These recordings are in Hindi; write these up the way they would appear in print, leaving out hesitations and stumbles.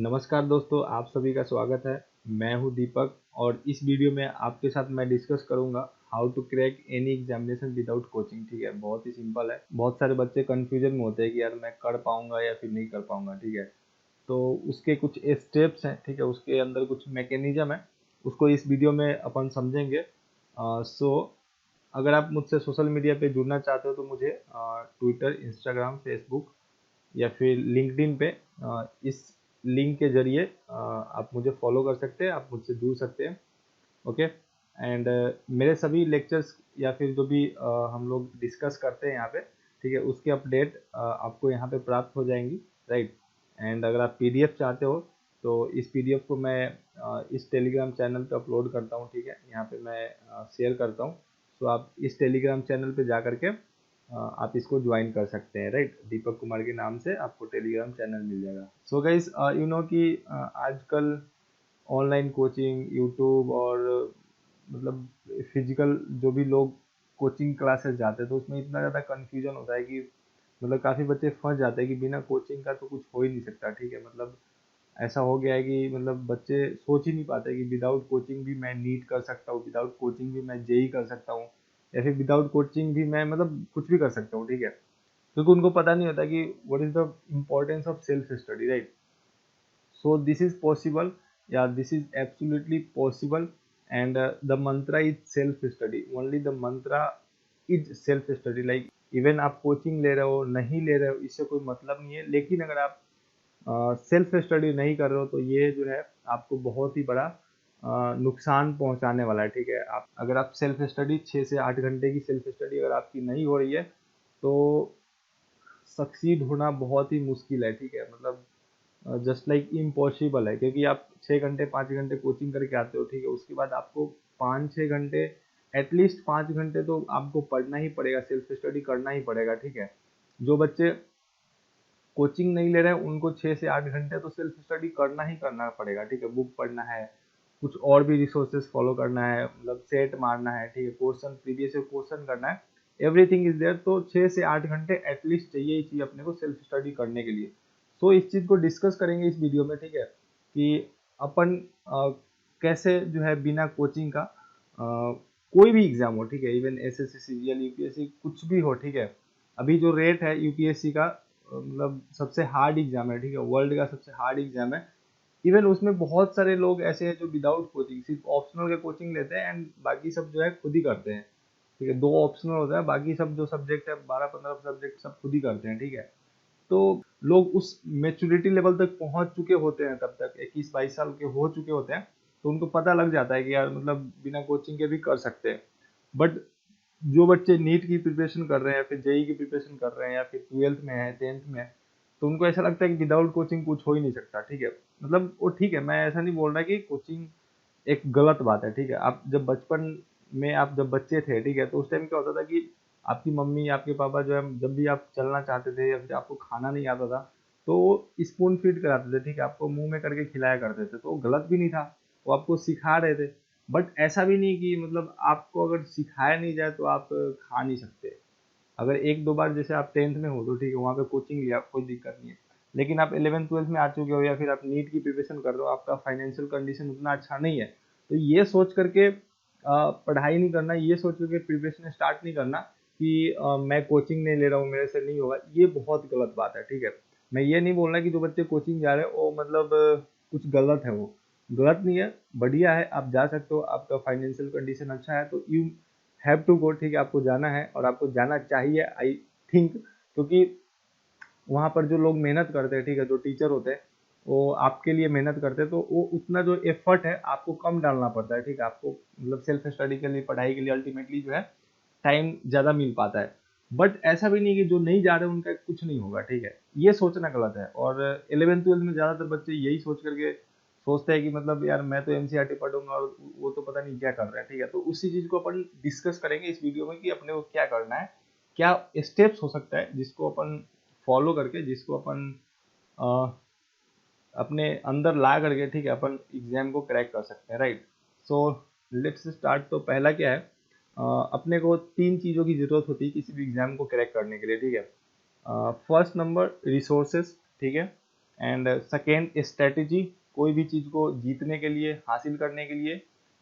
नमस्कार दोस्तों, आप सभी का स्वागत है। मैं हूं दीपक और इस वीडियो में आपके साथ मैं डिस्कस करूंगा how to crack any examination without coaching. ठीक है, बहुत ही सिंपल है। बहुत सारे बच्चे कंफ्यूजन में होते हैं कि यार मैं कर पाऊंगा या फिर नहीं कर पाऊंगा। ठीक है, तो उसके कुछ स्टेप्स हैं। ठीक है, उसके अंदर कुछ मैकेनिज्म है, उसको इस वीडियो में अपन समझेंगे। सो अगर आप मुझसे सोशल मीडिया पे जुड़ना चाहते हो तो मुझे ट्विटर, इंस्टाग्राम, फेसबुक या फिर लिंक्डइन पे इस लिंक के जरिए आप मुझे फॉलो कर सकते हैं, आप मुझसे जुड़ सकते हैं। ओके, एंड मेरे सभी लेक्चर्स या फिर जो भी हम लोग डिस्कस करते हैं यहाँ पे, ठीक है, उसके अपडेट आपको यहाँ पे प्राप्त हो जाएंगी। राइट, एंड अगर आप पीडीएफ चाहते हो तो इस पीडीएफ को मैं इस टेलीग्राम चैनल पे अपलोड करता हूँ। ठीक है, यहाँ पे मैं शेयर करता हूँ। तो आप इस टेलीग्राम चैनल पे जा करके आप इसको ज्वाइन कर सकते हैं। राइट, दीपक कुमार के नाम से आपको टेलीग्राम चैनल मिल जाएगा। सो गाइस, यू नो कि आजकल ऑनलाइन कोचिंग, यूट्यूब और मतलब फिजिकल जो भी लोग कोचिंग क्लासेस जाते हैं तो उसमें इतना ज़्यादा कन्फ्यूजन होता है कि मतलब काफ़ी बच्चे फंस जाते हैं कि बिना कोचिंग का तो कुछ हो ही नहीं सकता। ठीक है, मतलब ऐसा हो गया है कि मतलब बच्चे सोच ही नहीं पाते कि विदाउट कोचिंग भी मैं नीट कर सकता हूँ, विदाउट कोचिंग भी मैं जेई कर सकता हूँ, या फिर विदाउट कोचिंग भी मैं मतलब कुछ भी कर सकता हूँ। ठीक है, क्योंकि उनको पता नहीं होता कि what is the importance of self study. Right, so this is possible, yeah, this is absolutely possible. And the mantra is self study, only the mantra is self study. like even आप कोचिंग ले रहे हो नहीं ले रहे हो इससे कोई मतलब नहीं है, लेकिन अगर आप सेल्फ स्टडी नहीं कर रहे हो तो ये जो है आपको बहुत ही बड़ा नुकसान पहुंचाने वाला है। ठीक है, आप अगर आप सेल्फ स्टडी 6 से 8 घंटे की सेल्फ स्टडी अगर आपकी नहीं हो रही है तो सक्सीड होना बहुत ही मुश्किल है। ठीक है, मतलब जस्ट लाइक इम्पॉसिबल है, क्योंकि आप 6 घंटे 5 घंटे कोचिंग करके आते हो। ठीक है, उसके बाद आपको 5 6 घंटे, एटलीस्ट 5 घंटे तो आपको पढ़ना ही पड़ेगा, सेल्फ स्टडी करना ही पड़ेगा। ठीक है, जो बच्चे कोचिंग नहीं ले रहे हैं उनको 6 से 8 घंटे तो सेल्फ स्टडी करना ही करना पड़ेगा। ठीक है, बुक पढ़ना है, कुछ और भी रिसोर्सेज फॉलो करना है, मतलब सेट मारना है। ठीक है, क्वेश्चन प्रीवियस क्वेश्चन करना है, एवरीथिंग इज देयर। तो 6 से 8 घंटे एटलीस्ट चाहिए ही चाहिए अपने को सेल्फ स्टडी करने के लिए। सो इस चीज़ को डिस्कस करेंगे इस वीडियो में। ठीक है, कि अपन कैसे जो है बिना कोचिंग का कोई भी एग्जाम हो, ठीक है, इवन एसएससी, सीजीएल, यूपीएससी कुछ भी हो। ठीक है, अभी जो रेट है यूपीएससी का, मतलब सबसे हार्ड एग्जाम है। ठीक है, वर्ल्ड का सबसे हार्ड एग्जाम है। इवन उसमें बहुत सारे लोग ऐसे हैं जो विदाउट कोचिंग सिर्फ ऑप्शनल का कोचिंग लेते हैं एंड बाकी सब जो है खुद ही करते हैं। ठीक है, 2 ऑप्शनल होता है, बाकी सब जो सब्जेक्ट है 12 15 सब्जेक्ट सब खुद ही करते हैं। ठीक है, तो लोग उस मेच्योरिटी लेवल तक पहुंच चुके होते हैं, तब तक 21 22 साल के हो चुके होते हैं, तो उनको पता लग जाता है कि यार मतलब बिना कोचिंग के भी कर सकते हैं। बट जो बच्चे नीट की प्रिपरेशन कर रहे हैं, फिर जेई की प्रिपरेशन कर रहे हैं, या फिर 12th में है, 10th में है, तो उनको ऐसा लगता है कि विदाउट कोचिंग कुछ हो ही नहीं सकता। ठीक है, मतलब वो ठीक है, मैं ऐसा नहीं बोल रहा कि कोचिंग एक गलत बात है। ठीक है, आप जब बचपन में आप जब बच्चे थे, ठीक है, तो उस टाइम क्या होता था कि आपकी मम्मी आपके पापा जो है जब भी आप चलना चाहते थे या फिर आपको खाना नहीं आता था तो स्पून फीड कराते थे। ठीक है, आपको मुंह में करके खिलाया करते थे, तो वो गलत भी नहीं था, वो आपको सिखा रहे थे। बट ऐसा भी नहीं कि मतलब आपको अगर सिखाया नहीं जाए तो आप खा नहीं सकते। अगर 1 2 बार जैसे आप 10th में हो तो ठीक है, वहाँ पे कोचिंग लिया, कोई दिक्कत नहीं है। लेकिन आप 11th 12th में आ चुके हो या फिर आप नीट की प्रिपरेशन कर रहे हो, आपका फाइनेंशियल कंडीशन उतना अच्छा नहीं है, तो ये सोच करके पढ़ाई नहीं करना, ये सोच करके प्रिपरेशन स्टार्ट नहीं करना कि मैं कोचिंग नहीं ले रहा हूँ, मेरे से नहीं होगा, ये बहुत गलत बात है। ठीक है, मैं ये नहीं बोल रहा कि जो बच्चे कोचिंग जा रहे हैं वो मतलब कुछ गलत है, वो गलत नहीं है, बढ़िया है, आप जा सकते हो, आपका फाइनेंशियल कंडीशन अच्छा है तो यू हैव टू गो। ठीक है, आपको जाना है और आपको जाना चाहिए, आई थिंक, क्योंकि वहाँ पर जो लोग मेहनत करते हैं, ठीक है, जो टीचर होते हैं वो आपके लिए मेहनत करते हैं, तो वो उतना जो एफर्ट है आपको कम डालना पड़ता है। ठीक है, आपको मतलब सेल्फ स्टडी के लिए, पढ़ाई के लिए अल्टीमेटली जो है टाइम ज़्यादा मिल पाता है। बट ऐसा भी नहीं कि जो नहीं जा रहे उनका कुछ नहीं होगा। ठीक है, ये सोचना गलत है। और 11th 12th में ज़्यादातर बच्चे यही सोच करके सोचते हैं कि मतलब यार मैं तो एनसीईआरटी पढ़ूंगा और वो तो पता नहीं क्या कर रहे हैं। ठीक है, तो उसी चीज़ को अपन डिस्कस करेंगे इस वीडियो में कि अपने को क्या करना है, क्या स्टेप्स हो सकता है जिसको अपन फॉलो करके, जिसको अपन अ, अपने अंदर ला करके, ठीक है, अपन एग्जाम को क्रैक कर सकते हैं। Right, so let's start. तो पहला क्या है, अपने को 3 चीज़ों की ज़रूरत होती है किसी भी एग्जाम को क्रैक करने के लिए। ठीक है, फर्स्ट नंबर रिसोर्सेज, ठीक है, एंड सेकेंड स्ट्रेटेजी, कोई भी चीज को जीतने के लिए, हासिल करने के लिए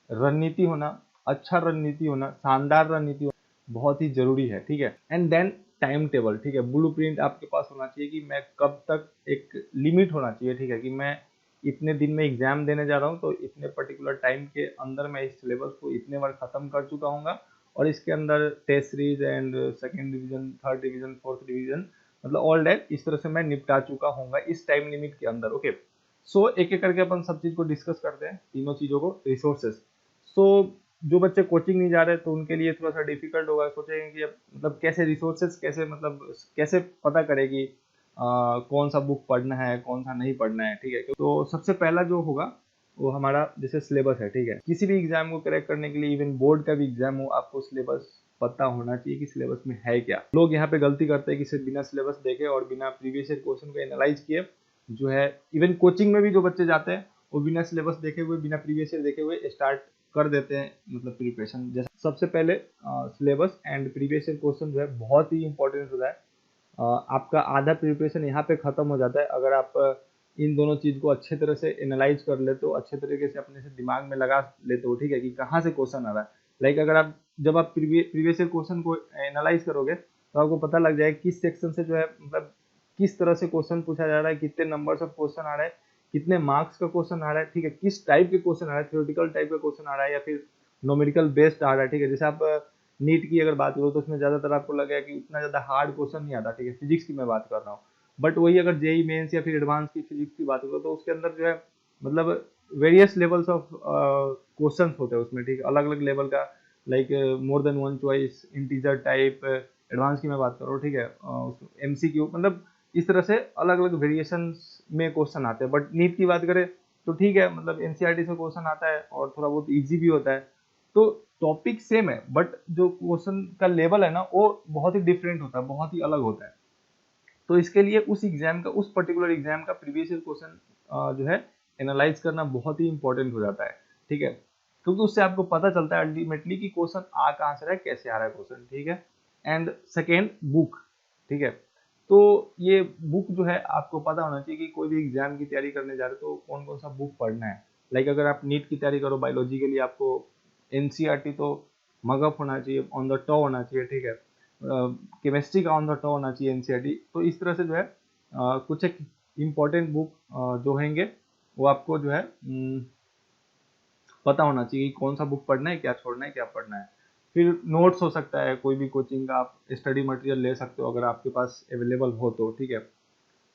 रणनीति होना, अच्छा रणनीति होना, शानदार रणनीति होना बहुत ही जरूरी है, ठीक है। एंड देन टाइम टेबल, ठीक है, ब्लूप्रिंट आपके पास होना चाहिए कि मैं कब तक, एक लिमिट होना चाहिए, ठीक है, कि मैं इतने दिन में एग्जाम देने जा रहा हूँ तो इतने पर्टिकुलर टाइम के अंदर मैं इस सिलेबस को इतने बार खत्म कर चुका हूँगा और इसके अंदर test series and second division, third division, fourth division, मतलब ऑल डेट इस तरह से मैं निपटा चुका हूँगा इस टाइम लिमिट के अंदर। ओके, सो एक एक करके अपन सब चीज को डिस्कस करते हैं, तीनों चीजों को। रिसोर्सेज, सो जो बच्चे कोचिंग नहीं जा रहे तो उनके लिए थोड़ा सा डिफिकल्ट होगा, सोचेंगे कि अब मतलब कैसे रिसोर्सेज, कैसे मतलब कैसे पता करे कि कौन सा बुक पढ़ना है, कौन सा नहीं पढ़ना है, ठीक है। तो सबसे पहला जो होगा वो हमारा जैसे सिलेबस है, ठीक है। किसी भी एग्जाम को क्रैक करने के लिए, इवन बोर्ड का भी एग्जाम हो, आपको सिलेबस पता होना चाहिए कि सिलेबस में है क्या। लोग यहाँ पे गलती करते हैं कि सिर्फ बिना सिलेबस देखे और बिना प्रीवियस ईयर क्वेश्चन को एनालाइज किए जो है, इवन कोचिंग में भी जो बच्चे जाते हैं वो बिना सिलेबस देखे हुए, बिना प्रीवियस ईयर देखे हुए स्टार्ट कर देते हैं मतलब प्रिपरेशन। जैसे सबसे पहले syllabus and previous year question जो है बहुत ही इंपॉर्टेंट होता है। आपका आधा प्रिपरेशन यहाँ पे खत्म हो जाता है अगर आप इन दोनों चीज को अच्छे तरह से एनालाइज कर लेते हो, अच्छे तरीके से अपने से दिमाग में लगा लेते हो, ठीक है, कि कहाँ से क्वेश्चन आ रहा है। लाइक अगर आप जब आप प्रीवियस ईयर क्वेश्चन को एनालाइज करोगे तो आपको पता लग जाएगा किस सेक्शन से जो है मतलब किस तरह से क्वेश्चन पूछा जा रहा है, कितने नंबर्स ऑफ क्वेश्चन आ रहा है, कितने मार्क्स का क्वेश्चन आ रहा है, ठीक है, किस टाइप के क्वेश्चन आ रहा है, थ्योरेटिकल टाइप का क्वेश्चन आ रहा है या फिर नोमेरिकल बेस्ड आ रहा है, ठीक है। जैसे आप नीट की अगर बात करो तो उसमें ज्यादातर आपको लगेगा कि उतना ज्यादा हार्ड क्वेश्चन नहीं आता, ठीक है, फिजिक्स की मैं बात कर रहा हूँ। बट वही अगर जेई मेंस या फिर एडवांस की फिजिक्स की बात करो तो उसके अंदर जो है मतलब वेरियस लेवल्स ऑफ क्वेश्चंस होते हैं उसमें, ठीक है, अलग अलग लेवल का, like more than one choice, integer type, advance की मैं बात कर रहा हूँ, ठीक है, एमसीक्यू, मतलब इस तरह से अलग अलग वेरिएशन में क्वेश्चन आते हैं। बट नीट की बात करें तो ठीक है, मतलब एनसीईआरटी से क्वेश्चन आता है और थोड़ा बहुत इजी भी होता है, तो टॉपिक सेम है बट जो क्वेश्चन का लेवल है ना वो बहुत ही डिफरेंट होता है, बहुत ही अलग होता है। तो इसके लिए उस एग्जाम का, उस पर्टिकुलर एग्जाम का प्रीवियस ईयर क्वेश्चन जो है एनालाइज करना बहुत ही इंपॉर्टेंट हो जाता है, ठीक है, क्योंकि उससे आपको पता चलता है अल्टीमेटली कि क्वेश्चन आ कहाँ से रहा है, कैसे आ रहा है क्वेश्चन, ठीक है। एंड सेकेंड, बुक, ठीक है। तो ये बुक जो है आपको पता होना चाहिए कि कोई भी एग्जाम की तैयारी करने जा रहे हो तो कौन कौन सा बुक पढ़ना है। लाइक अगर आप नीट की तैयारी करो बायोलॉजी के लिए, आपको एनसीईआरटी तो मगअप होना चाहिए, ऑन द टॉप होना चाहिए, ठीक है। केमिस्ट्री का ऑन द टॉप होना चाहिए एनसीईआरटी। तो इस तरह से जो है कुछ एक इम्पोर्टेंट बुक जो होंगे वो आपको जो है पता होना चाहिए कि कौन सा बुक पढ़ना है, क्या छोड़ना है, क्या पढ़ना है। फिर नोट्स हो सकता है, कोई भी कोचिंग का आप स्टडी मटेरियल ले सकते हो अगर आपके पास अवेलेबल हो तो, ठीक है।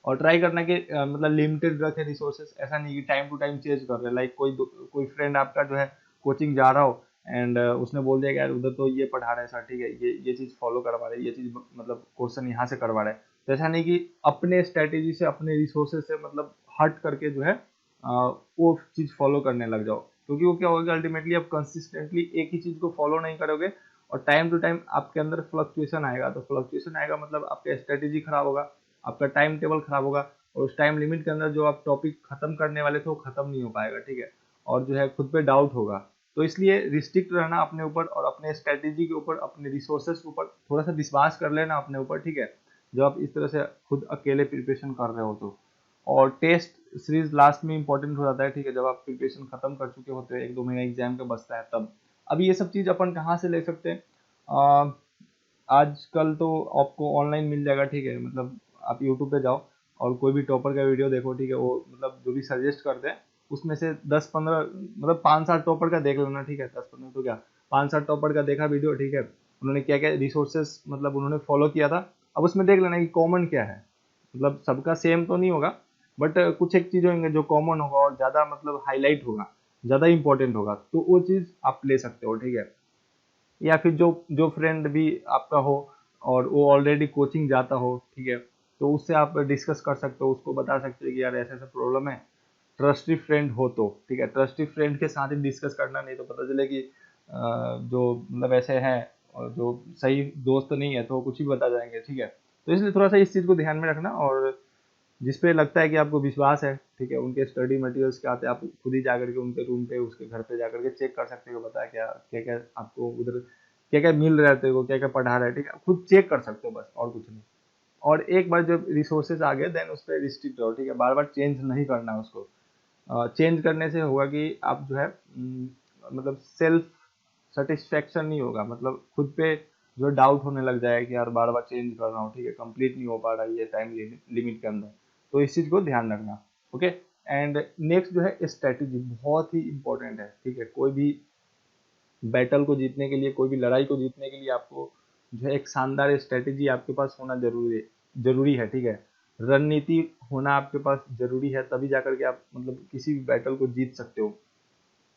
और ट्राई करना कि मतलब लिमिटेड रखे रिसोर्सेस, ऐसा नहीं कि टाइम टू टाइम चेंज कर रहे। लाइक कोई फ्रेंड आपका जो है कोचिंग जा रहा हो एंड उसने बोल दिया कि यार उधर तो ये पढ़ा रहे हैं सर, ठीक है, ये चीज़ फॉलो करवा रहे हैं, ये चीज़ मतलब क्वेश्चन यहाँ से करवा रहे हैं। तो ऐसा नहीं कि अपने स्ट्रेटेजी से, अपने रिसोर्सेज से मतलब हट करके जो है वो चीज़ फॉलो करने लग जाओ, क्योंकि वो क्या होगा, अल्टीमेटली आप कंसिस्टेंटली एक ही चीज़ को फॉलो नहीं करोगे और टाइम टू टाइम आपके अंदर फ्लक्चुएशन आएगा। तो फ्लक्चुएशन आएगा मतलब आपका स्ट्रेटेजी खराब होगा, आपका टाइम टेबल खराब होगा और उस टाइम लिमिट के अंदर जो आप टॉपिक खत्म करने वाले थे वो खत्म नहीं हो पाएगा, ठीक है। और जो है खुद पे डाउट होगा। तो इसलिए रिस्ट्रिक्ट रहना अपने ऊपर और अपने स्ट्रेटेजी के ऊपर, अपने रिसोर्सेज के ऊपर थोड़ा सा विश्वास कर लेना अपने ऊपर, ठीक है, जब आप इस तरह से खुद अकेले प्रिपरेशन कर रहे हो तो। और टेस्ट सीरीज लास्ट में इंपॉर्टेंट हो जाता है, ठीक है, जब आप प्रिपरेशन खत्म कर चुके होते हैं, एक दो महीना एग्जाम का बचता है तब। अब ये सब चीज अपन कहाँ से ले सकते हैं? आजकल तो आपको ऑनलाइन मिल जाएगा, ठीक है, मतलब आप यूट्यूब पे जाओ और कोई भी टॉपर का वीडियो देखो, ठीक है, वो मतलब जो भी सजेस्ट करते हैं उसमें से 10-15 मतलब 5-7 टॉपर का देख लेना, ठीक है, 10-15 तो क्या, 5-7 टॉपर का देखा वीडियो, ठीक है, उन्होंने क्या क्या रिसोर्सेस मतलब उन्होंने फॉलो किया था। अब उसमें देख लेना कि कॉमन क्या है, मतलब सबका सेम तो नहीं होगा बट कुछ एक चीज होंगे जो कॉमन होगा और ज्यादा मतलब हाईलाइट होगा, ज्यादा इंपॉर्टेंट होगा, तो वो चीज आप ले सकते हो, ठीक है। या फिर जो जो फ्रेंड भी आपका हो और वो ऑलरेडी कोचिंग जाता हो, ठीक है, तो उससे आप डिस्कस कर सकते हो, उसको बता सकते हो कि यार ऐसा ऐसा प्रॉब्लम है। ट्रस्टी फ्रेंड हो तो, ठीक है, ट्रस्टी फ्रेंड के साथ ही डिस्कस करना, नहीं तो पता चले कि जो मतलब ऐसे हैं और जो सही दोस्त नहीं है तो कुछ ही बता जाएंगे, ठीक है। तो इसलिए थोड़ा सा इस चीज़ को ध्यान में रखना, और जिस पे लगता है कि आपको विश्वास है, ठीक है, उनके स्टडी मटेरियल्स क्या आते हैं, आप खुद ही जाकर के उनके रूम पे, उसके घर पे जाकर के चेक कर सकते हो, बता क्या क्या क्या आपको उधर क्या क्या मिल रहा है, तेरे को क्या क्या पढ़ा रहा है, ठीक है, खुद चेक कर सकते हो बस, और कुछ नहीं। और एक बार जब रिसोर्सेज आ गए देन उस पर रिस्ट्रिक्ट रहो, ठीक है, बार बार चेंज नहीं करना है उसको। चेंज करने से होगा कि आप जो है मतलब सेल्फ सेटिस्फेक्शन नहीं होगा, मतलब खुद पे जो डाउट होने लग जाएगा कि यार बार बार चेंज कर रहा हूँ, ठीक है, कंप्लीट नहीं हो पा रहा है ये टाइम लिमिट के अंदर। तो इस चीज़ को ध्यान रखना। ओके। एंड नेक्स्ट जो है स्ट्रेटेजी, बहुत ही इंपॉर्टेंट है, ठीक है। कोई भी बैटल को जीतने के लिए, कोई भी लड़ाई को जीतने के लिए आपको जो है एक शानदार स्ट्रेटेजी आपके पास होना जरूरी है, ठीक है। रणनीति होना आपके पास जरूरी है, तभी जाकर के आप मतलब किसी भी बैटल को जीत सकते हो।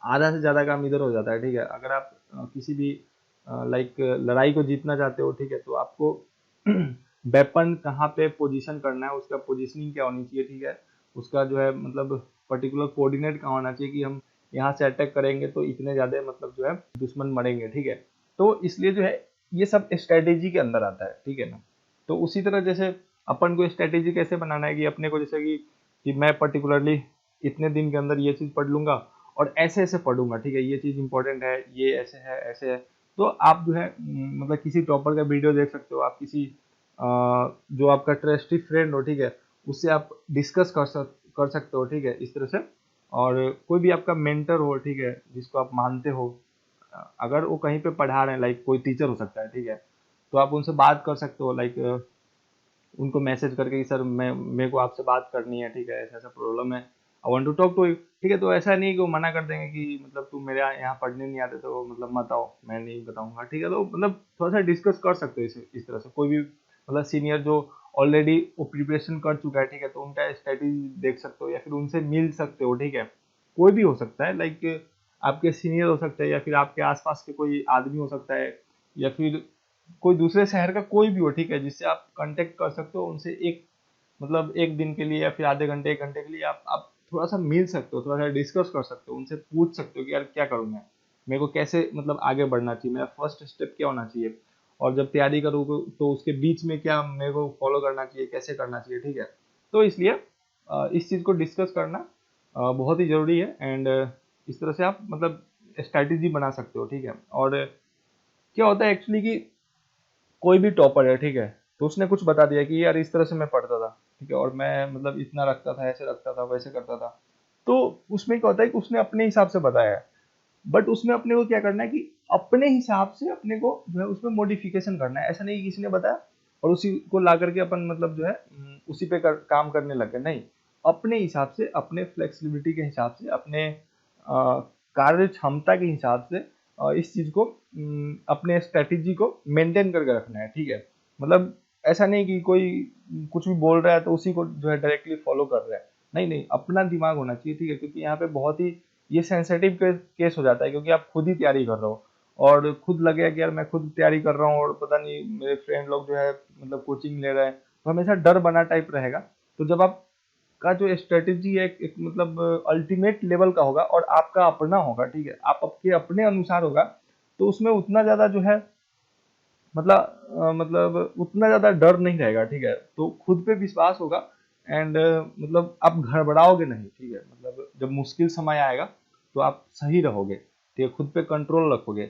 आधा से ज्यादा काम इधर हो जाता है, ठीक है। अगर आप किसी भी लाइक लड़ाई को जीतना चाहते हो, ठीक है, तो आपको वेपन कहाँ पे पोजीशन करना है, उसका पोजीशनिंग क्या होनी चाहिए, ठीक है। उसका जो है मतलब पर्टिकुलर कोऑर्डिनेट कहाँ होना चाहिए कि हम यहाँ से अटैक करेंगे तो इतने ज्यादा मतलब जो है दुश्मन मरेंगे, ठीक है। तो इसलिए जो है ये सब स्ट्रेटेजी के अंदर आता है, ठीक है ना। तो उसी तरह जैसे अपन को स्ट्रेटेजी कैसे बनाना है कि अपने को जैसे कि मैं पर्टिकुलरली इतने दिन के अंदर ये चीज पढ़ लूंगा और ऐसे ऐसे पढ़ूंगा, ठीक है, ये चीज इंपॉर्टेंट है, ये ऐसे है ऐसे है। तो आप जो है मतलब किसी टॉपर का वीडियो देख सकते हो, आप किसी जो आपका ट्रस्टी फ्रेंड हो, ठीक है, उससे आप डिस्कस कर सकते हो, ठीक है, इस तरह से। और कोई भी आपका मेंटर हो, ठीक है, जिसको आप मानते हो, अगर वो कहीं पे पढ़ा रहे हैं, लाइक कोई टीचर हो सकता है, ठीक है, तो आप उनसे बात कर सकते हो, लाइक उनको मैसेज करके कि सर मैं मेरे को आपसे बात करनी है, ठीक है, ऐसा ऐसा प्रॉब्लम है, I want to talk to you, ठीक है। तो ऐसा नहीं कि वो मना कर देंगे कि मतलब तुम मेरे यहाँ पढ़ने नहीं आते तो मतलब मत आओ, मैं नहीं बताऊंगा, ठीक है। तो मतलब थोड़ा सा डिस्कस कर सकते हो इस तरह से। कोई भी मतलब सीनियर जो ऑलरेडी वो प्रिपरेशन कर चुका है, ठीक है, तो उनका स्ट्रेटेजी देख सकते हो या फिर उनसे मिल सकते हो, ठीक है। कोई भी हो सकता है, लाइक आपके सीनियर हो सकता है या फिर आपके आसपास के कोई आदमी हो सकता है या फिर कोई दूसरे शहर का कोई भी हो, ठीक है, जिससे आप कांटेक्ट कर सकते हो उनसे। एक मतलब एक दिन के लिए या फिर आधे घंटे एक घंटे के लिए आप थोड़ा सा मिल सकते हो, थोड़ा सा डिस्कस कर सकते हो, उनसे पूछ सकते हो कि यार क्या करूँ मैं, मेरे को कैसे मतलब आगे बढ़ना चाहिए, मेरा फर्स्ट स्टेप क्या होना चाहिए, और जब तैयारी करूँ तो उसके बीच में क्या मेरे को फॉलो करना चाहिए, कैसे करना चाहिए, ठीक है। तो इसलिए इस चीज़ को डिस्कस करना बहुत ही जरूरी है। एंड इस तरह से आप मतलब स्ट्रैटेजी बना सकते हो, ठीक है। और क्या होता है एक्चुअली कि कोई भी टॉपर है, ठीक है, तो उसने कुछ बता दिया कि यार इस तरह से मैं पढ़ता था, ठीक है, और मैं मतलब इतना रखता था, ऐसे रखता था, वैसे करता था। तो उसमें क्या होता है कि उसने अपने हिसाब से बताया है, बट उसमें अपने को क्या करना है कि अपने हिसाब से अपने को जो है उसमें मॉडिफिकेशन करना है। ऐसा नहीं कि किसी ने बताया और उसी को ला करके अपन मतलब जो है उसी पे काम करने लगे, नहीं। अपने हिसाब से, अपने फ्लेक्सिबिलिटी के हिसाब से, अपने कार्य क्षमता के हिसाब से इस चीज को अपने स्ट्रेटेजी को मेंटेन करके रखना है, ठीक है। मतलब ऐसा नहीं कि कोई कुछ भी बोल रहा है तो उसी को जो है डायरेक्टली फॉलो कर रहा है, नहीं नहीं, अपना दिमाग होना चाहिए, ठीक है। क्योंकि यहाँ पे बहुत ही ये सेंसिटिव केस हो जाता है, क्योंकि आप खुद ही तैयारी कर रहे हो और खुद लगेगा कि यार मैं खुद तैयारी कर रहा हूँ और पता नहीं मेरे फ्रेंड लोग जो है मतलब कोचिंग ले रहे हैं, तो हमेशा डर बना टाइप रहेगा। तो जब आप का जो स्ट्रेटेजी है एक मतलब अल्टीमेट लेवल का होगा और आपका अपना होगा, ठीक है, आप आपके अपने अनुसार होगा, तो उसमें उतना ज्यादा जो है मतलब उतना ज्यादा डर नहीं रहेगा, ठीक है। तो खुद पे विश्वास होगा एंड मतलब आप घबराओगे नहीं, ठीक है। मतलब जब मुश्किल समय आएगा तो आप सही रहोगे, ठीक है, खुद पे कंट्रोल रखोगे।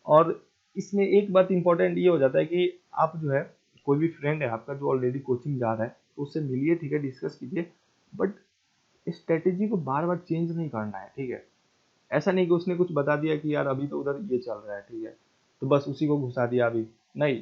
और इसमें एक बात इंपॉर्टेंट ये हो जाता है कि आप जो है कोई भी फ्रेंड है आपका जो ऑलरेडी कोचिंग जा रहा है, तो उससे मिलिए, ठीक है, डिस्कस कीजिए, बट स्ट्रेटेजी को बार बार चेंज नहीं करना है, ठीक है। ऐसा नहीं कि उसने कुछ बता दिया कि यार अभी तो उधर ये चल रहा है, ठीक है, तो बस उसी को घुसा दिया अभी, नहीं।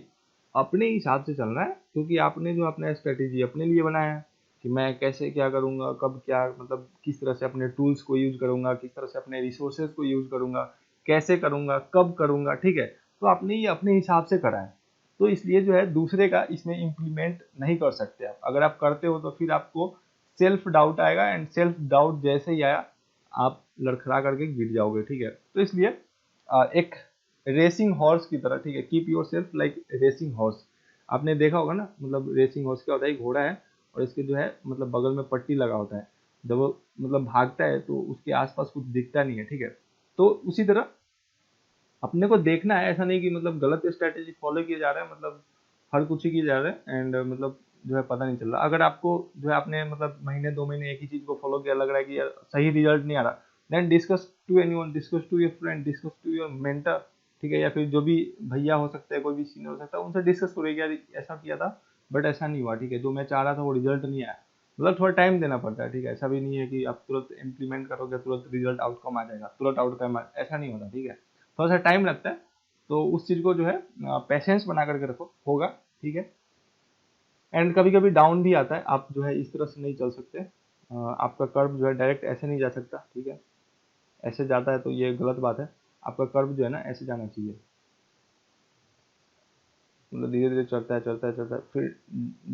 अपने हिसाब से चलना है, क्योंकि आपने जो अपना स्ट्रेटेजी अपने लिए बनाया है कि मैं कैसे क्या करूंगा, कब क्या मतलब किस तरह से अपने टूल्स को यूज करूंगा, किस तरह से अपने रिसोर्सेज को यूज करूंगा, कैसे करूंगा, कब करूंगा, ठीक है। तो आपने ये अपने हिसाब से करा है, तो इसलिए जो है दूसरे का इसमें इम्प्लीमेंट नहीं कर सकते आप। अगर आप करते हो तो फिर आपको सेल्फ डाउट आएगा एंड सेल्फ डाउट जैसे ही आया आप लड़खड़ा करके गिर जाओगे, ठीक है। तो इसलिए एक रेसिंग हॉर्स की तरह, ठीक है, keep your self like racing horse. आपने देखा होगा ना, मतलब रेसिंग हॉर्स क्या होता है, एक घोड़ा है और इसके जो है मतलब बगल में पट्टी लगा होता है, जब वो मतलब भागता है तो उसके आसपास कुछ दिखता नहीं है, ठीक है। तो उसी तरह अपने को देखना है, ऐसा नहीं कि मतलब गलत स्ट्रेटेजी फॉलो किए जा रहे हैं, मतलब हर कुछ ही किए जा रहे हैं एंड मतलब जो है पता नहीं चल रहा। अगर आपको जो है आपने मतलब महीने 2 महीने एक ही चीज को फॉलो किया, लग रहा है कि यार सही रिजल्ट नहीं आ रहा, then discuss to anyone, discuss to your friend, discuss to your mentor, ठीक है, या फिर जो भी भैया हो सकता है, कोई भी सीनियर हो सकता है, उनसे डिस्कस करो कि यार ऐसा किया था बट ऐसा नहीं हुआ, ठीक है, जो मैं चाह रहा था वो रिजल्ट नहीं आया। मतलब थोड़ा टाइम देना पड़ता है, ठीक है, ऐसा भी नहीं है कि आप तुरंत इम्प्लीमेंट करोगे तुरंत रिजल्ट आउटकम आ जाएगा, तुरंत आउटकम ऐसा नहीं होता, ठीक है, थोड़ा सा टाइम लगता है। तो उस चीज़ को जो है पेशेंस बना करके रखो, होगा, ठीक है। एंड कभी कभी डाउन भी आता है, आप जो है इस तरह से नहीं चल सकते, आपका कर्व जो है डायरेक्ट ऐसे नहीं जा सकता, ठीक है, ऐसे जाता है तो ये गलत बात है। आपका कर्व जो है ना ऐसे जाना चाहिए, मतलब धीरे धीरे चढ़ता है फिर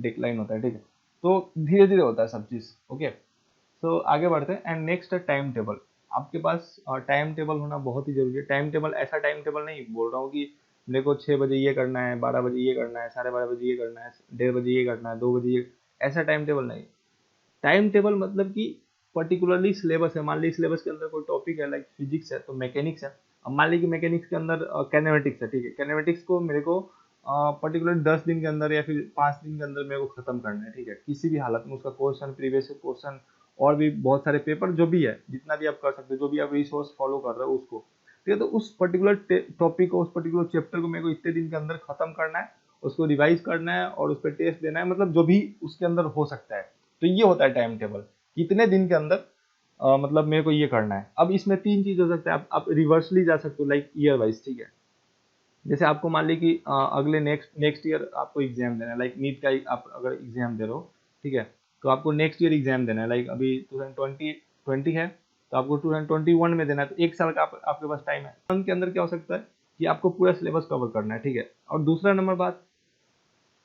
डिक्लाइन होता है, ठीक है। तो धीरे धीरे होता है सब चीज़, ओके। तो आगे बढ़ते हैं। एंड नेक्स्ट है टाइम टेबल। आपके पास टाइम टेबल होना बहुत ही जरूरी है। टाइम टेबल, ऐसा टाइम टेबल नहीं बोल रहा हूँ कि मेरे को 6 बजे ये करना है, 12 बजे ये करना है, 12:30 बजे ये करना है, 1:30 बजे ये करना है, 2 बजे ये, ऐसा टाइम टेबल नहीं। टाइम टेबल मतलब कि पर्टिकुलरली सिलेबस है, मान ली सिलेबस के अंदर कोई टॉपिक है, लाइक फिजिक्स है तो मैकेनिक्स है। अब मान ली कि मैकेनिक्स के अंदर कैनेमेटिक्स है, ठीक है, कैनेमेटिक्स को मेरे को पर्टिकुलर 10 दिन के अंदर या फिर 5 दिन के अंदर मेरे को खत्म करना है, ठीक है, किसी भी हालत में उसका क्वेश्चन, प्रीवियस क्वेश्चन, और भी बहुत सारे पेपर जो भी है, जितना भी आप कर सकते हो, जो भी आप रिसोर्स फॉलो कर रहे हो उसको, ठीक है। तो उस पर्टिकुलर टॉपिक को, उस पर्टिकुलर चैप्टर को मेरे को इतने दिन के अंदर खत्म करना है, उसको रिवाइज करना है और उस पर टेस्ट देना है, मतलब जो भी उसके अंदर हो सकता है। तो ये होता है टाइम टेबल, कितने दिन के अंदर मतलब मेरे को ये करना है। अब इसमें 3 चीज हो सकता है, आप रिवर्सली जा सकते हो, लाइक ईयर वाइज, ठीक है। जैसे आपको मान ली कि अगले नेक्स्ट नेक्स्ट ईयर आपको एग्जाम देना है, लाइक नीट का आप अगर एग्जाम दे रहे हो, ठीक है, तो आपको नेक्स्ट ईयर एग्जाम देना है, लाइक अभी 2020 है, तो आपको 2021 में देना है, तो 1 साल का आपके पास टाइम है। मंथ के अंदर क्या हो सकता है कि आपको पूरा सिलेबस कवर करना है, ठीक है। और दूसरा नंबर बात,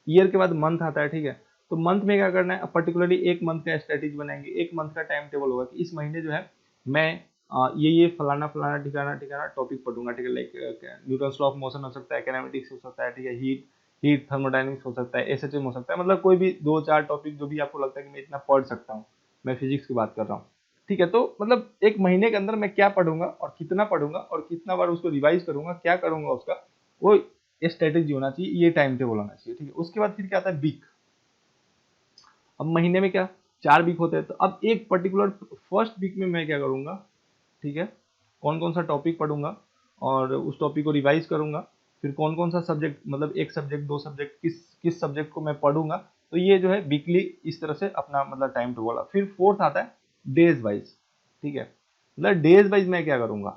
ईयर के बाद मंथ आता है, ठीक है। तो मंथ में क्या करना है, पर्टिकुलरली एक मंथ का स्ट्रेटेजी बनाएंगे, एक मंथ का टाइम टेबल होगा कि इस महीने जो है मैं ये फलाना फलाना ठिकाना ठिकाना टॉपिक पढ़ूंगा, ठीक है, like Newton law of motion हो सकता है, कैनेमेटिक्स हो सकता है, ठीक है, हीट हीट थर्मोडायनेमिक्स हो सकता है, एसएचएम हो सकता है, मतलब कोई भी 2-4 टॉपिक जो भी आपको लगता है कि मैं इतना पढ़ सकता हूँ। मैं फिजिक्स की बात कर रहा हूँ, ठीक है। तो मतलब एक महीने के अंदर मैं क्या पढ़ूंगा और कितना बार उसको रिवाइज करूंगा, क्या करूंगा उसका, वो स्ट्रेटेजी होना चाहिए, ये टाइम टेबल होना चाहिए, ठीक है। उसके बाद फिर क्या आता है, वीक। अब महीने में क्या 4 वीक होते हैं, तो अब एक पर्टिकुलर फर्स्ट वीक में मैं क्या करूंगा, ठीक है, कौन कौन सा टॉपिक पढ़ूंगा और उस टॉपिक को रिवाइज करूंगा, फिर कौन कौन सा सब्जेक्ट, मतलब एक सब्जेक्ट, 2 सब्जेक्ट, किस किस सब्जेक्ट को मैं पढ़ूंगा। तो ये जो है वीकली इस तरह से अपना मतलब टाइम टेबल। फिर फोर्थ आता है डेज वाइज, ठीक है, मतलब डेज वाइज मैं क्या करूंगा,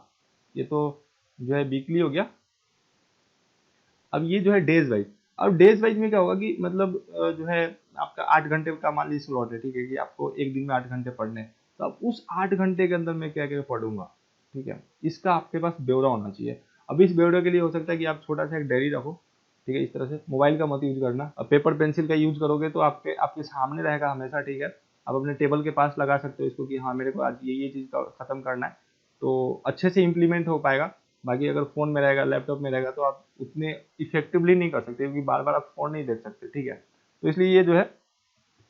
ये तो जो है वीकली हो गया। अब ये जो है डेज वाइज, अब डेज वाइज में क्या होगा कि मतलब जो है आपका 8 घंटे का मान लीजिए स्लॉट है, ठीक है, कि आपको एक दिन में 8 घंटे पढ़ने हैं। तो अब उस 8 घंटे के अंदर मैं क्या क्या पढ़ूंगा, ठीक है, इसका आपके पास ब्यौरा होना चाहिए। अब इस ब्यौरे के लिए हो सकता है कि आप छोटा सा एक डायरी रखो, ठीक है, इस तरह से, मोबाइल का मत यूज करना। अब पेपर पेंसिल का यूज करोगे तो आपके आपके सामने रहेगा हमेशा, ठीक है। आप अपने टेबल के पास लगा सकते हो इसको कि हाँ मेरे को आज ये चीज़ का खत्म करना है, तो अच्छे से इम्प्लीमेंट हो पाएगा। बाकी अगर फ़ोन में रहेगा, लैपटॉप में रहेगा, तो आप उतने इफेक्टिवली नहीं कर सकते, क्योंकि बार बार आप फ़ोन नहीं देख सकते, ठीक है। तो इसलिए ये जो है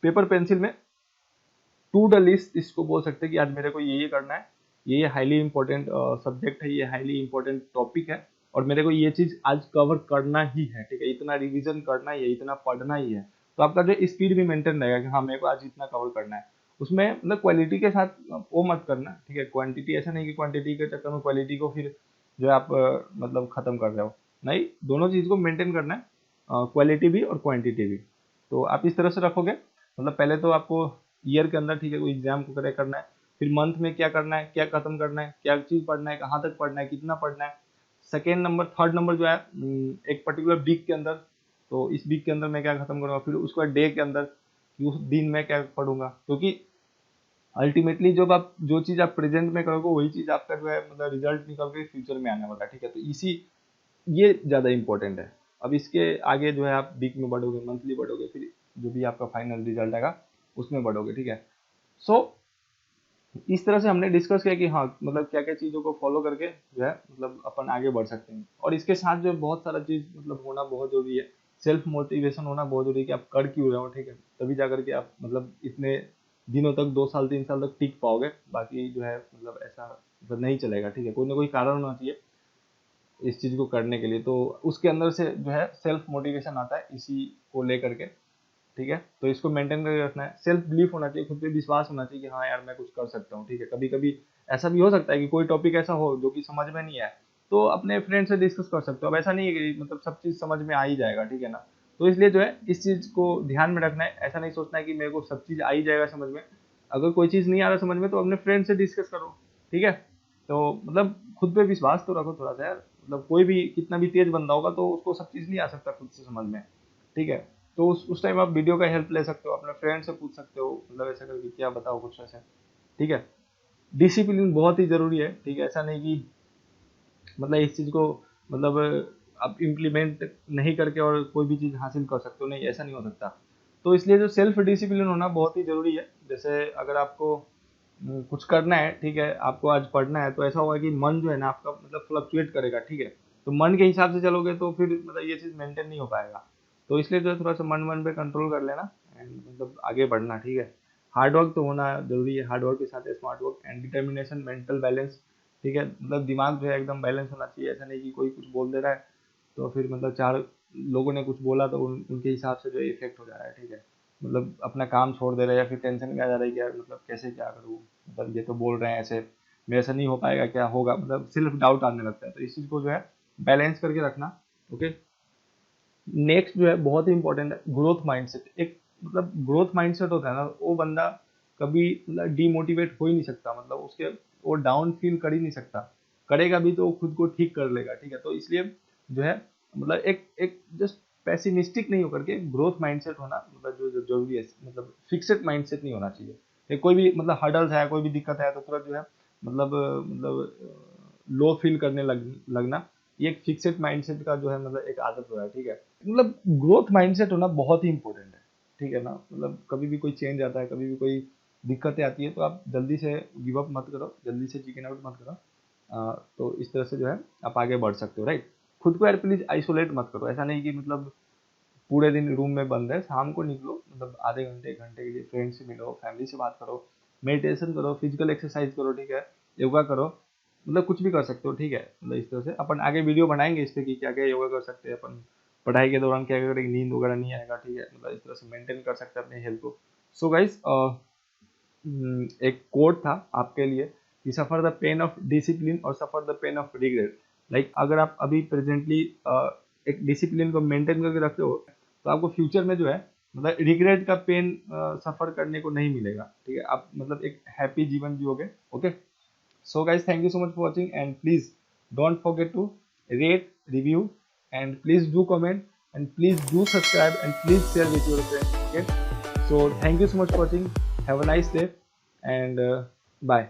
पेपर पेंसिल में टू द लिस्ट इसको बोल सकते हैं कि आज मेरे को ये करना है, ये हाईली इंपॉर्टेंट सब्जेक्ट है, ये हाईली इंपॉर्टेंट टॉपिक है, और मेरे को ये चीज़ आज कवर करना ही है, ठीक है, इतना रिविजन करना ही है, इतना पढ़ना ही है। तो आपका जो स्पीड भी मेंटेन रहेगा कि हाँ मेरे को आज इतना कवर करना है। उसमें मतलब क्वालिटी के साथ वो मत करना, ठीक है, क्वांटिटी ऐसा नहीं कि क्वांटिटी के चक्कर में क्वालिटी को फिर जो है आप मतलब खत्म कर रहे हो, नहीं, दोनों चीज़ को मेंटेन करना है, क्वालिटी भी और क्वांटिटी भी। तो आप इस तरह से रखोगे, मतलब पहले तो आपको ईयर के अंदर, ठीक है, कोई एग्जाम को क्रैक करना है, फिर मंथ में क्या करना है, क्या खत्म करना है, क्या चीज़ पढ़ना है, कहाँ तक पढ़ना है, कितना पढ़ना है। सेकेंड नंबर, थर्ड नंबर जो है एक पर्टिकुलर वीक के अंदर, तो इस वीक के अंदर मैं क्या खत्म करूँगा, फिर उसके बाद डे के अंदर कि उस दिन मैं क्या पढ़ूंगा, क्योंकि अल्टीमेटली जब आप जो चीज़ आप प्रेजेंट में करोगे वही चीज़ आपका जो है मतलब रिजल्ट निकल के फ्यूचर में आने वाला है, ठीक है। तो इसी ये ज़्यादा इंपॉर्टेंट है। अब इसके आगे जो है आप वीक में बढ़ोगे, मंथली बढ़ोगे, फिर जो भी आपका फाइनल रिजल्ट आएगा उसमें बढ़ोगे, ठीक है। सो इस तरह से हमने डिस्कस किया कि हाँ मतलब क्या क्या चीज़ों को फॉलो करके जो है मतलब अपन आगे बढ़ सकते हैं। और इसके साथ जो बहुत सारा चीज़ मतलब होना बहुत जरूरी है, सेल्फ मोटिवेशन होना बहुत जरूरी है कि आप कर क्यों रहे हो, ठीक है, तभी जा करके आप मतलब इतने दिनों तक, 2 साल 3 साल तक टिक पाओगे। बाकी जो है मतलब ऐसा मतलब नहीं चलेगा, ठीक है, कोई ना कोई कारण होना चाहिए इस चीज़ को करने के लिए। तो उसके अंदर से जो है सेल्फ मोटिवेशन आता है इसी को लेकर के, ठीक है। तो इसको मेंटेन करके रखना है, सेल्फ बिलीफ होना चाहिए, खुद पे विश्वास होना चाहिए कि हाँ यार मैं कुछ कर सकता हूँ, ठीक है। कभी कभी ऐसा भी हो सकता है कि कोई टॉपिक ऐसा हो जो कि समझ में नहीं आए, तो अपने फ्रेंड से डिस्कस कर सकते हो। अब ऐसा नहीं है कि मतलब सब चीज़ समझ में आ ही जाएगा, ठीक है ना। तो इसलिए जो है इस चीज़ को ध्यान में रखना है। ऐसा नहीं सोचना है कि मेरे को सब चीज़ आ ही जाएगा समझ में। अगर कोई चीज़ नहीं आ रहा समझ में तो अपने फ्रेंड से डिस्कस करो, ठीक है। तो मतलब खुद पे विश्वास तो रखो थोड़ा सा यार। मतलब कोई भी कितना भी तेज बंदा होगा तो उसको सब चीज़ नहीं आ सकता खुद से समझ में, ठीक है। तो उस टाइम आप वीडियो का हेल्प ले सकते हो, अपने फ्रेंड से पूछ सकते हो, मतलब ऐसा करके क्या बताओ कुछ ऐसे, ठीक है। डिसिप्लिन बहुत ही जरूरी है, ठीक है। ऐसा नहीं कि मतलब इस चीज़ को मतलब आप इम्प्लीमेंट नहीं करके और कोई भी चीज़ हासिल कर सकते हो, नहीं, ऐसा नहीं हो सकता। तो इसलिए जो सेल्फ डिसिप्लिन होना बहुत ही ज़रूरी है। जैसे अगर आपको कुछ करना है, ठीक है, आपको आज पढ़ना है, तो ऐसा होगा कि मन जो है ना आपका मतलब फ्लक्चुएट करेगा, ठीक है। तो मन के हिसाब से चलोगे तो फिर मतलब ये चीज़ मेंटेन नहीं हो पाएगा। तो इसलिए जो है थोड़ा सा मन पे कंट्रोल कर लेना एंड मतलब आगे बढ़ना, ठीक है। हार्ड वर्क तो होना जरूरी है, हार्ड वर्क के साथ smart work and determination, mental balance, ठीक है। मतलब दिमाग जो है एकदम बैलेंस होना चाहिए। ऐसा नहीं कि कोई कुछ बोल दे रहा है तो फिर मतलब चार लोगों ने कुछ बोला तो उनके हिसाब से जो इफेक्ट हो जा रहा है, ठीक है। मतलब अपना काम छोड़ दे रहे हैं या फिर टेंशन में आ जा रहा है कि यार मतलब कैसे क्या करूँ, मतलब ये तो बोल रहे हैं ऐसे, मेरे से नहीं हो पाएगा, क्या होगा, मतलब सेल्फ डाउट आने लगता है। तो इस चीज़ को जो है बैलेंस करके रखना, ओके। नेक्स्ट जो है बहुत ही इंपॉर्टेंट है ग्रोथ माइंडसेट। एक मतलब ग्रोथ माइंडसेट होता है ना, वो बंदा कभी मतलब डीमोटिवेट हो ही नहीं सकता, मतलब उसके वो डाउन फील कर ही नहीं सकता। करेगा भी तो खुद को ठीक कर लेगा, ठीक है। तो इसलिए जो है मतलब एक एक जस्ट पैसिमिस्टिक नहीं होकर के ग्रोथ माइंडसेट होना मतलब जो जरूरी है। मतलब फिक्सेड माइंडसेट नहीं होना चाहिए। कोई भी मतलब हर्डल्स है, कोई भी दिक्कत है तो तुरंत जो है मतलब लो फील करने लगना, ये एक फिक्सेड माइंडसेट का जो है मतलब एक आदत हो रहा है, ठीक है। मतलब ग्रोथ माइंडसेट होना बहुत ही इंपॉर्टेंट है, ठीक है ना। मतलब कभी भी कोई चेंज आता है, कभी भी कोई दिक्कतें आती है तो आप जल्दी से गिव अप मत करो, जल्दी से चिकन आउट मत करो। तो इस तरह से जो है आप आगे बढ़ सकते हो, राइट। खुद को यार प्लीज आइसोलेट मत करो। ऐसा नहीं कि मतलब पूरे दिन रूम में बंद है, शाम को निकलो, मतलब आधे घंटे एक घंटे के लिए फ्रेंड से मिलो, फैमिली से बात करो, मेडिटेशन करो, फिजिकल एक्सरसाइज करो, ठीक है, योगा करो, मतलब कुछ भी कर सकते हो, ठीक है। मतलब इस तरह से अपन आगे वीडियो बनाएंगे इस पे कि क्या क्या योगा कर सकते हैं अपन, पढ़ाई के दौरान क्या क्या करेंगे, नींद वगैरह नहीं आएगा, ठीक है। मतलब इस तरह से मेंटेन कर सकते हैं अपने हेल्थ को। सो गाइस एक कोट था आपके लिए कि suffer the pain of discipline और suffer the pain of regret. Like अगर आप अभी प्रेजेंटली एक डिसिप्लिन को मेंटेन करके रखते हो तो आपको फ्यूचर में जो है मतलब रिग्रेट का पेन सफर करने को नहीं मिलेगा, ठीक है। आप मतलब एक हैप्पी जीवन जियोगे, okay. So guys, thank you so much for watching and please don't forget to rate, review and please do comment and please do subscribe and please share with your friends. Okay. So thank you so much for watching. Have a nice day and bye.